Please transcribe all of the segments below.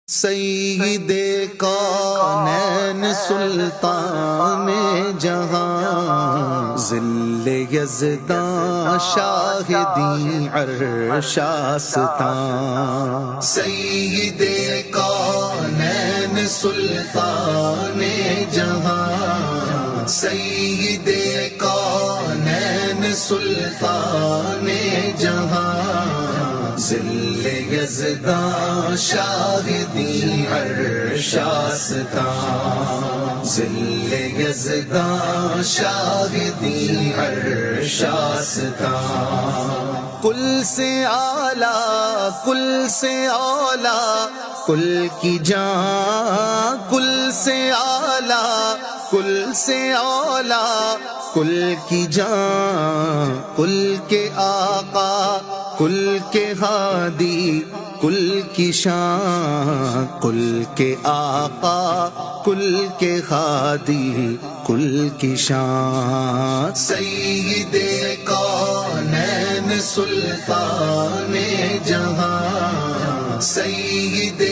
سید کونین سلطان جہاں ذل یزداں شاہدی عرش آستاں سید کونین سلطان جہاں سید کونین سلطان جہاں ذل یزداں شاہدی عرش آستاں ذل یزداں شاہدی عرش آستاں کل سے اعلیٰ کل سے اولا کل کی جان کل سے اعلیٰ کل سے اولا کل کی جان کل کے آقا کل کے ہادی کل کی شان کل کے آقا کل کے ہادی کل کی شان سید کونین سلطان جہاں سید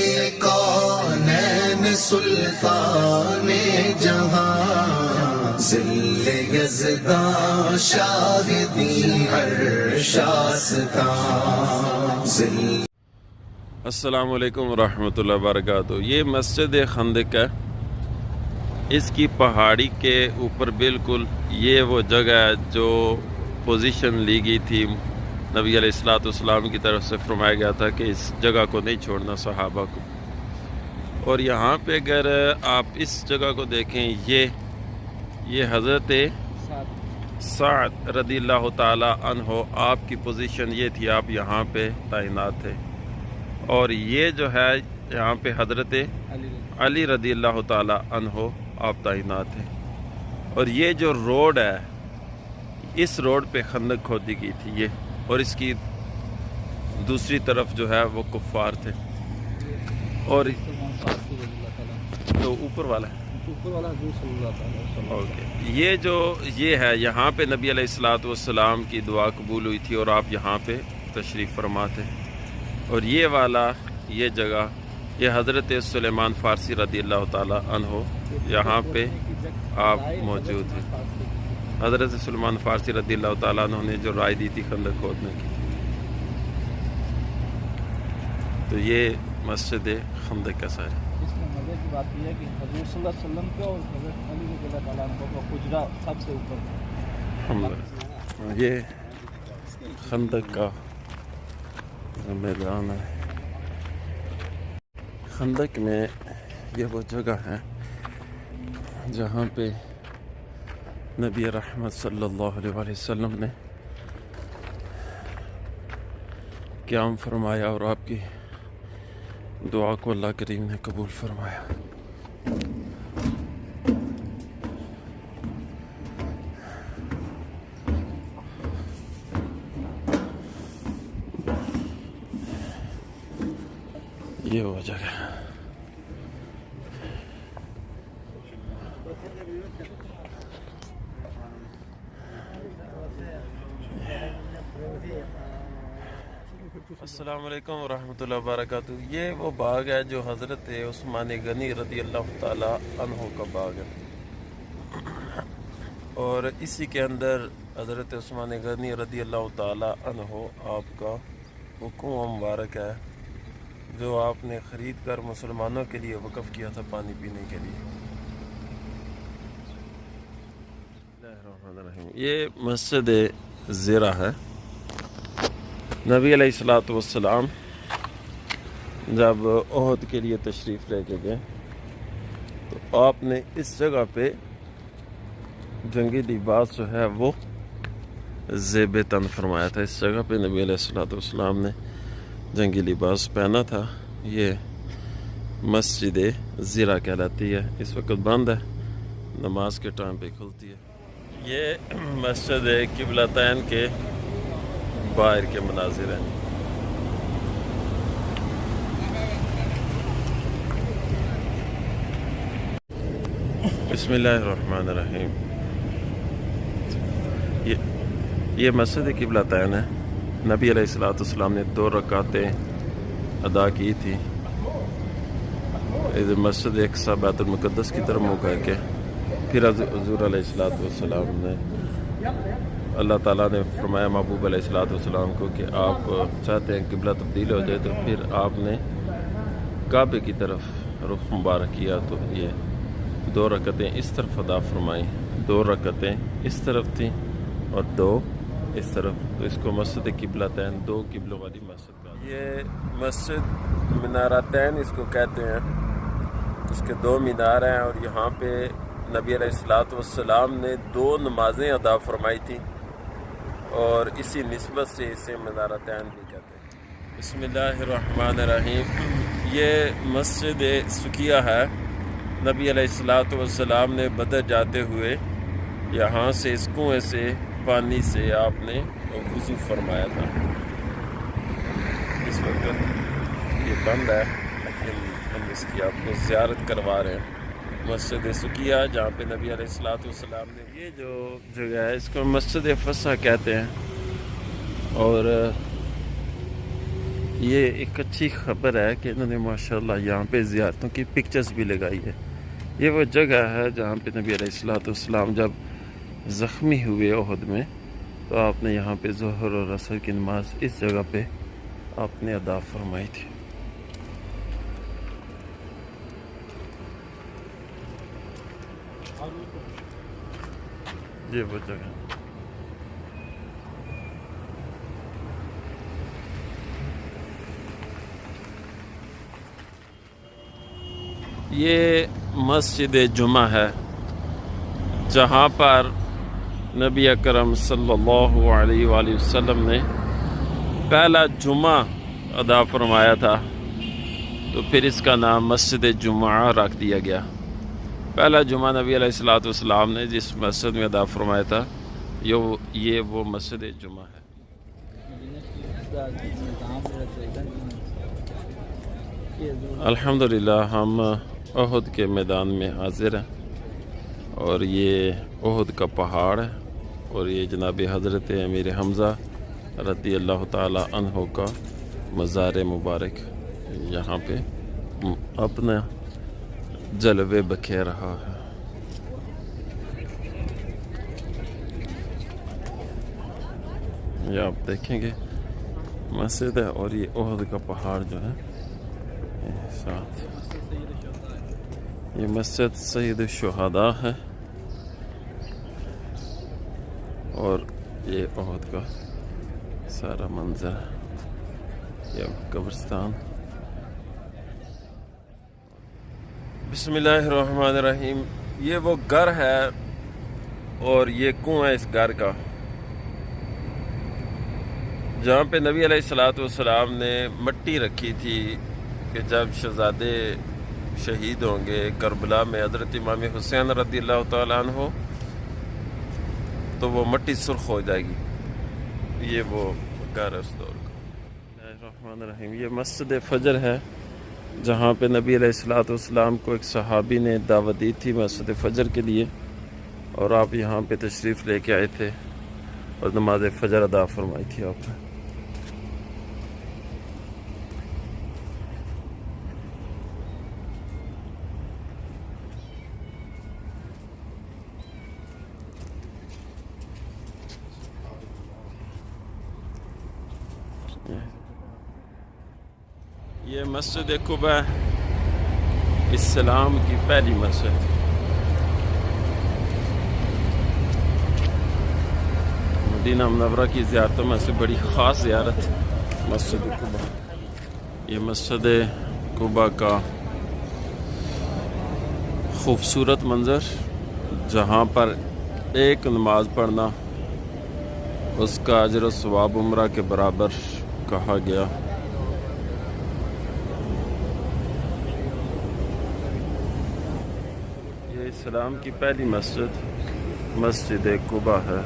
کونین سلطان جہاں ذل یزداں شاہدی عرش آستاں ذل۔ السلام علیکم ورحمۃ اللہ وبرکاتہ۔ یہ مسجد خندق ہے، اس کی پہاڑی کے اوپر بالکل یہ وہ جگہ ہے جو پوزیشن لی گئی تھی، نبی علیہ الصلوۃ والسلام کی طرف سے فرمایا گیا تھا کہ اس جگہ کو نہیں چھوڑنا صحابہ کو۔ اور یہاں پہ اگر آپ اس جگہ کو دیکھیں، یہ حضرت سعد رضی اللہ تعالی عنہ آپ کی پوزیشن یہ تھی، آپ یہاں پہ تعینات تھے۔ اور یہ جو ہے یہاں پہ حضرت علی رضی اللہ تعالی عنہ آپ تعینات تھے۔ اور یہ جو روڈ ہے، اس روڈ پہ خندق کھودی گئی تھی یہ، اور اس کی دوسری طرف جو ہے وہ کفار تھے۔ اور تو اوپر والا ہے یہ ہے، یہاں پہ نبی علیہ الصلوۃ والسلام کی دعا قبول ہوئی تھی اور آپ یہاں پہ تشریف فرما تھے۔ اور یہ والا یہ جگہ، یہ حضرت سلیمان فارسی رضی اللہ تعالی عنہ یہاں پہ آپ موجود ہیں۔ حضرت سلیمان فارسی رضی اللہ تعالیٰ عنہ نے جو رائے دی تھی خندق کھودنے کی۔ تو یہ مسجد خندق کا سر ہے۔ اس میں مزے کی بات یہ ہے کہ حضور صلی اللہ علیہ وسلم پہ اور حضرت علی رضی اللہ تعالیٰ عنہ کا حجرہ سب سے اوپر ہے۔ یہ خندق کا میدان ہے۔ خندق میں یہ وہ جگہ ہے جہاں پہ نبی رحمت صلی اللہ علیہ وآلہ وسلم نے قیام فرمایا اور آپ کی دعا کو اللہ کریم نے قبول فرمایا۔ یہ وہ جگہ ہے۔ السلام علیکم ورحمۃ اللہ وبرکاتہ۔ یہ وہ باغ ہے جو حضرت عثمان غنی رضی اللہ تعالی عنہ کا باغ ہے، اور اسی کے اندر حضرت عثمان غنی رضی اللہ تعالی عنہ آپ کا حکم مبارک ہے جو آپ نے خرید کر مسلمانوں کے لیے وقف کیا تھا پانی پینے کے لیے۔ یہ مسجد زیرہ ہے۔ نبی علیہ الصلوۃ والسلام جب احد کے لیے تشریف لے کے گئے تو آپ نے اس جگہ پہ جنگی لباس جو ہے وہ زیب تن فرمایا تھا۔ اس جگہ پہ نبی علیہ الصلوۃ والسلام نے جنگی لباس پہنا تھا۔ یہ مسجد زیرہ کہلاتی ہے، اس وقت بند ہے، نماز کے ٹائم پہ کھلتی ہے۔ یہ مسجد قبلتین کے باہر کے مناظر ہیں۔ بسم اللہ الرحمن الرحیم۔ یہ مسجد قبلتین ہے۔ نبی علیہ الصلوۃ والسلام نے 2 رکعتیں ادا کی تھی ادھر مسجد اقصی بیت المقدس کی طرف منہ کر کے پھر حضور علیہ السلام نے اللہ تعالیٰ نے فرمایا محبوب علیہ السلام کو کہ آپ چاہتے ہیں قبلہ تبدیل ہو جائے تو پھر آپ نے کعبے کی طرف رخ مبارک کیا، تو یہ 2 رکعتیں اس طرف ادا فرمائیں، 2 رکعتیں اس طرف تھیں اور 2 اس طرف، تو اس کو مسجد قبلتین 2 قبلوں والی مسجد کا۔ یہ مسجد منارتین اس کو کہتے ہیں، اس کے 2 مینار ہیں، اور یہاں پہ نبی علیہ السلام نے 2 نمازیں ادا فرمائی تھیں، اور اسی نسبت سے اسے منارتین بھی کہتے ہیں۔ بسم اللہ الرحمن الرحیم۔ یہ مسجد سکیہ ہے، نبی علیہ السلام نے بدر جاتے ہوئے یہاں سے اس کنویں سے پانی سے آپ نے وضو فرمایا تھا۔ اس وقت یہ بند ہے لیکن ہم اس کی آپ کو زیارت کروا رہے ہیں، مسجد سکیہ جہاں پہ نبی علیہ السلام نے۔ یہ جو جگہ ہے اس کو مسجد فسح کہتے ہیں، اور یہ ایک اچھی خبر ہے کہ انہوں نے ماشاءاللہ یہاں پہ زیارتوں کی پکچرز بھی لگائی ہے۔ یہ وہ جگہ ہے جہاں پہ نبی علیہ السلام جب زخمی ہوئے احد میں، تو آپ نے یہاں پہ ظہر اور عصر کی نماز اس جگہ پہ آپ نے ادا فرمائی تھی۔ یہ وہ جگہ یہ مسجد جمعہ ہے جہاں پر نبی اکرم صلی اللہ علیہ وآلہ وسلم نے پہلا جمعہ ادا فرمایا تھا، تو پھر اس کا نام مسجد جمعہ رکھ دیا گیا۔ پہلا جمعہ نبی علیہ السلام نے جس مسجد میں ادا فرمایا تھا یہ وہ مسجد جمعہ ہے۔ الحمدللہ ہم احد کے میدان میں حاضر ہیں، اور یہ احد کا پہاڑ ہے، اور یہ جناب حضرت امیر حمزہ رضی اللہ تعالی عنہ کا مزار مبارک یہاں پہ اپنا جلوے بکھیر رہا ہے۔ یہ آپ دیکھیں گے مسجد ہے، اور یہ احد کا پہاڑ جو ہے ساتھ، یہ مسجد سید الشہداء ہے، اور یہ احد کا سارا منظر ہے، یہ قبرستان۔ بسم اللہ الرحمن الرحیم۔ یہ وہ گھر ہے اور یہ کنواں ہے اس گھر کا، جہاں پہ نبی علیہ السلام نے مٹی رکھی تھی کہ جب شہزادے شہید ہوں گے کربلا میں حضرت امام حسین رضی اللہ تعالیٰ عنہ، تو وہ مٹی سرخ ہو جائے گی۔ یہ وہ گھر ہے اس دور کا۔ بسم اللہ الرحمن الرحیم۔ یہ مسجد فجر ہے جہاں پہ نبی علیہ السلام کو ایک صحابی نے دعوت دی تھی مسجد فجر کے لیے، اور آپ یہاں پہ تشریف لے کے آئے تھے اور نماز فجر ادا فرمائی تھی آپ نے۔ یہ مسجد قباء اسلام کی پہلی مسجد، مدینہ منورہ کی زیارتوں میں سے بڑی خاص زیارت مسجد قباء۔ یہ مسجد قباء کا خوبصورت منظر، جہاں پر ایک نماز پڑھنا اس کا اجر و ثواب عمرہ کے برابر کہا گیا۔ یہ اسلام کی پہلی مسجد قباء ہے،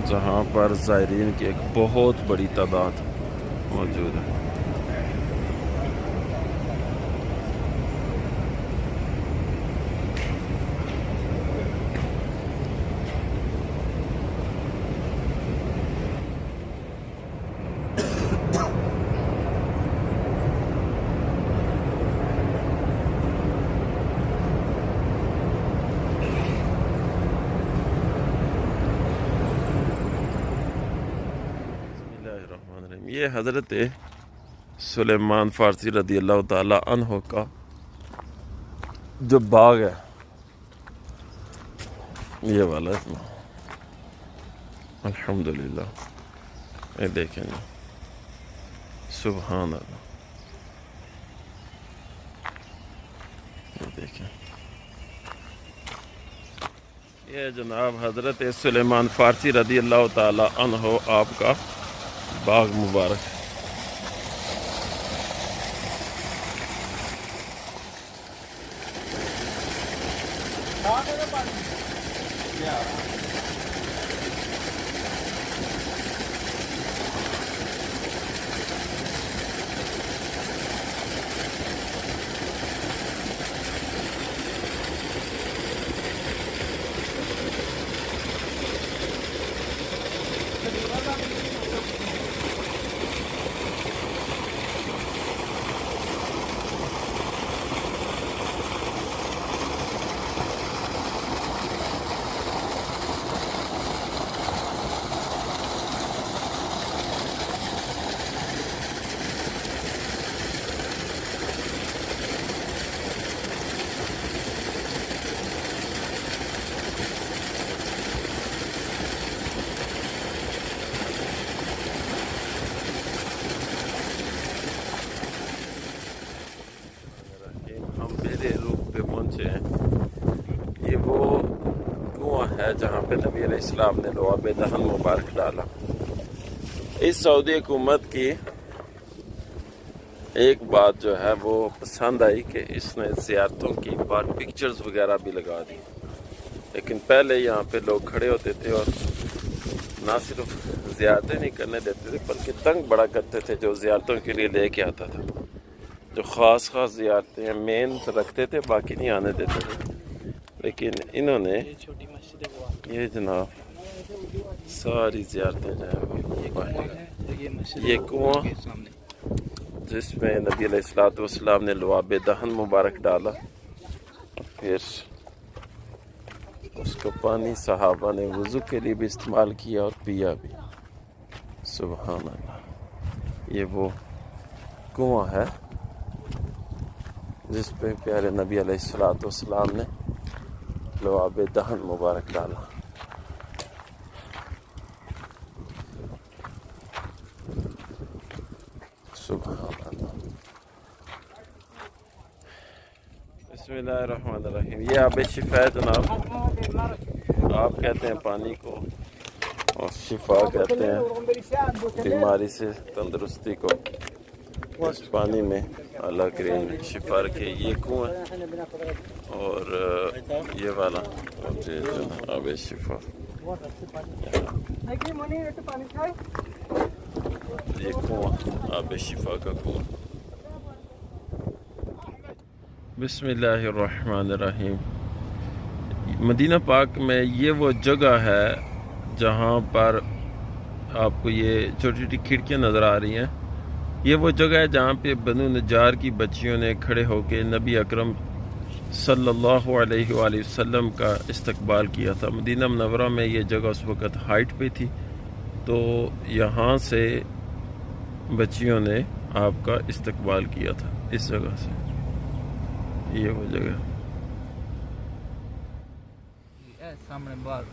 جہاں پر زائرین کی ایک بہت بڑی تعداد موجود ہے۔ یہ حضرت سلیمان فارسی رضی اللہ تعالی عنہ کا جو باغ ہے یہ والا ہے الحمدللہ. یہ دیکھیں جی سبحان اللہ. یہ دیکھیں یہ جناب حضرت سلیمان فارسی رضی اللہ تعالی عنہ آپ کا باغ مبارک ہے. پہنچے ہیں. یہ وہ کنواں ہے جہاں پہ نبی علیہ السلام نے لعاب دہن مبارک ڈالا. اس سعودی حکومت کی ایک بات جو ہے وہ پسند آئی کہ اس نے زیارتوں کی بار پکچرز وغیرہ بھی لگا دی. لیکن پہلے یہاں پہ لوگ کھڑے ہوتے تھے اور نہ صرف زیارتیں نہیں کرنے دیتے تھے بلکہ تنگ بڑا کرتے تھے جو زیارتوں کے لیے لے کے آتا تھا. جو خاص زیارتیں مین رکھتے تھے باقی نہیں آنے دیتے تھے. لیکن انہوں نے یہ جناب ساری زیارتیں جو ہے یہ کنواں جس میں نبی علیہ السلام نے لعاب دہن مبارک ڈالا اور پھر اس کو پانی صحابہ نے وضو کے لیے بھی استعمال کیا اور پیا بھی. سبحان اللہ. یہ وہ کنواں ہے جس پہ پیارے نبی علیہ السلام نے لعاب دہن مبارک ڈالا. سبحان اللہ. بسم اللہ الرحمن الرحیم. یہ آب شفا ہے جناب. آپ کہتے ہیں پانی کو اور شفا کہتے ہیں بیماری سے تندرستی کو. اس پانی میں اللہ کریم شفا رکھے. یہ کنواں اور یہ والا آب شفا. یہ کنواں آب شفا کا کنواں. بسم اللہ الرحمن الرحیم. مدینہ پاک میں یہ وہ جگہ ہے جہاں پر آپ کو یہ چھوٹی چھوٹی کھڑکیاں نظر آ رہی ہیں. یہ وہ جگہ ہے جہاں پہ بنو نجار کی بچیوں نے کھڑے ہو کے نبی اکرم صلی اللہ علیہ وآلہ وسلم کا استقبال کیا تھا. مدینہ منورہ میں یہ جگہ اس وقت ہائٹ پہ تھی تو یہاں سے بچیوں نے آپ کا استقبال کیا تھا اس جگہ سے. یہ وہ جگہ.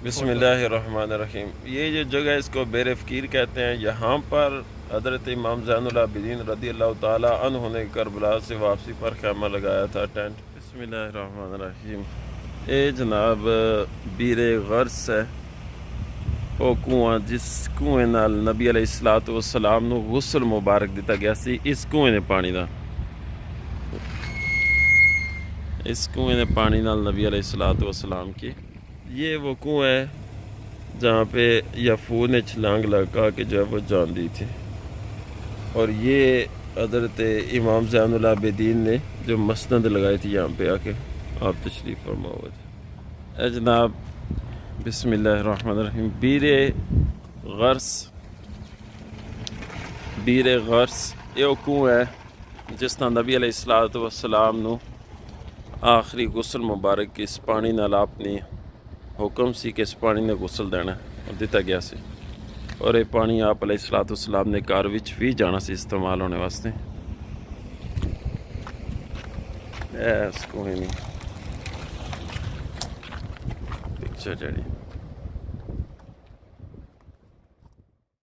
بسم اللہ الرحمن الرحیم. یہ جو جگہ اس کو بیر فقیر کہتے ہیں. یہاں پر حضرت امام زین العابدین رضی اللہ تعالی عنہ نے کربلا سے واپسی پر خیمہ لگایا تھا ٹینٹ. بسم اللہ الرحمن الرحیم. اے جناب بیر غرس ہے وہ کنواں جس کنویں نال نبی علیہ السلام نو غسل مبارک دیتا گیا سی. اس کنویں نے پانی دا اس کنویں نے پانی نال نبی علیہ السلام کی. یہ وہ کنواں ہے جہاں پہ یفور نے چھلانگ لگا کے جو ہے وہ جان دی تھی. اور یہ حضرت امام زین العابدین نے جو مسند لگائی تھی یہاں پہ آ کے آپ تشریف فرما ہوئے تھے. اے جناب بسم اللہ الرحمن الرحیم. بیر غرس یہ کنواں ہے جس طرح نبی علیہ السلام نو آخری غسل مبارک اس پانی نال اپنی حکم سی کہ اس پانی نے غسل دینا اور دیتا گیا سی. اور یہ پانی آپ علیہ الصلوۃ والسلام نے گھر وچ بھی جانا سی استعمال ہونے واسطے. کوئی نہیں پکچر جڑی